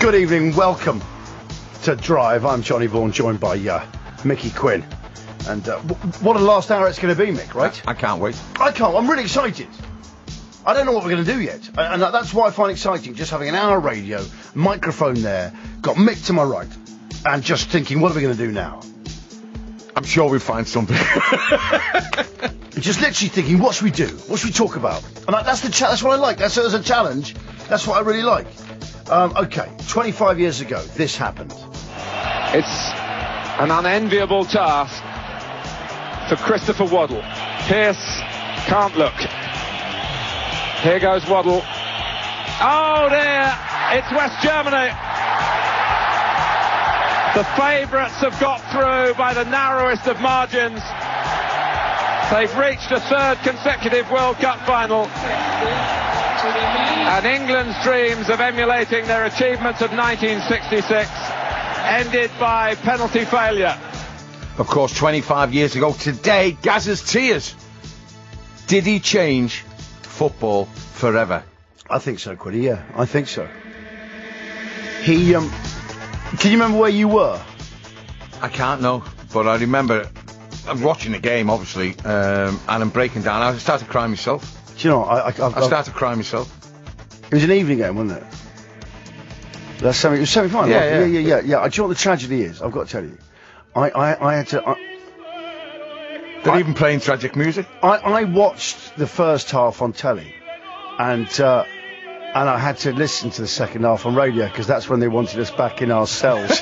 Good evening, welcome to Drive. I'm Johnny Vaughan, joined by Mickey Quinn. And what a last hour it's going to be, Mick, right? I can't wait. I'm really excited. I don't know what we're going to do yet. And that's why I find it exciting, just having an hour radio, microphone there, got Mick to my right, and just thinking, what are we going to do now? I'm sure we'll find something. Just literally thinking, what should we do? What should we talk about? And that's what I like. That's as a challenge. That's what I really like. Okay, 25 years ago, this happened. It's an unenviable task for Christopher Waddle. Pearce can't look. Here goes Waddle. Oh dear, it's West Germany. The favourites have got through by the narrowest of margins. They've reached a third consecutive World Cup final. And England's dreams of emulating their achievements of 1966 ended by penalty failure. Of course, 25 years ago today, Gaz's tears. Did he change football forever? I think so, Quiddy, yeah. I think so. He, can you remember where you were? I can't know, but I remember I'm watching the game, obviously, and I'm breaking down. I started crying myself. Do you know, I started crying myself. It was an evening game, wasn't it? It was semi-final. Yeah. Do you know what the tragedy is? I've got to tell you. I had to... They're even playing tragic music. I watched the first half on telly, and I had to listen to the second half on radio, because that's when they wanted us back in our cells.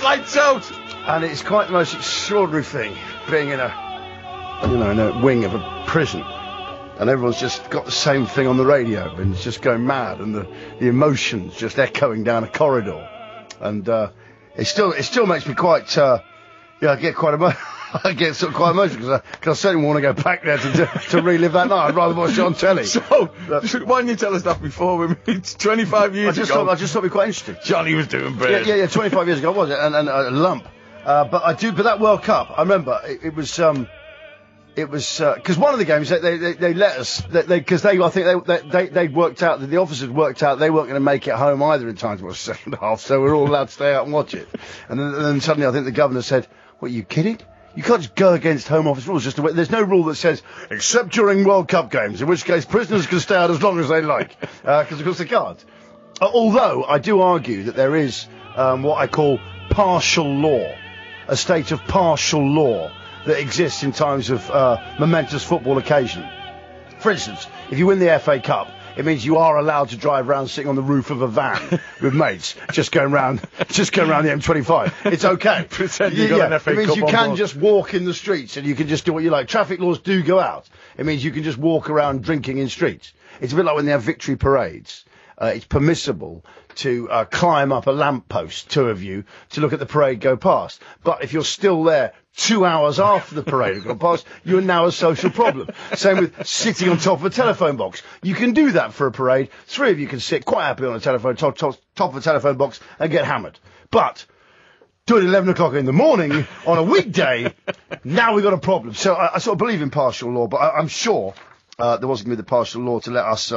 Lights out! And it's quite the most extraordinary thing, being in a wing of a prison, and everyone's just got the same thing on the radio, and it's just going mad, and the emotions just echoing down a corridor, and it still makes me quite I get quite emotional. I get sort of quite emotional because I certainly want to go back there to relive that night. I'd rather watch it on telly. So, why didn't you tell us that before? It's 25 years ago. I just thought it'd be quite interesting. Johnny was doing brilliant. Yeah, 25 years ago, was it? And a lump. But that World Cup, I remember it was because one of the games they let us because I think they'd worked out that the officers worked out they weren't going to make it home either in time to watch the second half, so we're all allowed to stay out and watch it. And then suddenly I think the governor said, "What, are you kidding? You can't just go against Home Office rules. There's no rule that says except during World Cup games, in which case prisoners can stay out as long as they like, because of course they can't." Although I do argue that there is what I call partial law, a state of partial law that exists in times of momentous football occasion. For instance, if you win the FA Cup, it means you are allowed to drive around sitting on the roof of a van with mates, just going around the M25. It's okay. Pretend you got an FA Cup. It means you on can board. just walk in the streets and you can just do what you like. Traffic laws do go out. It means you can just walk around drinking in streets. It's a bit like when they have victory parades. It's permissible to climb up a lamppost, two of you, to look at the parade go past. But if you're still there 2 hours after the parade has gone past, you're now a social problem. Same with sitting on top of a telephone box. You can do that for a parade. Three of you can sit quite happily on a top of a telephone box and get hammered. But do it at 11 o'clock in the morning on a weekday, now we've got a problem. So I sort of believe in partial law, but I'm sure there wasn't going to be the partial law to let us...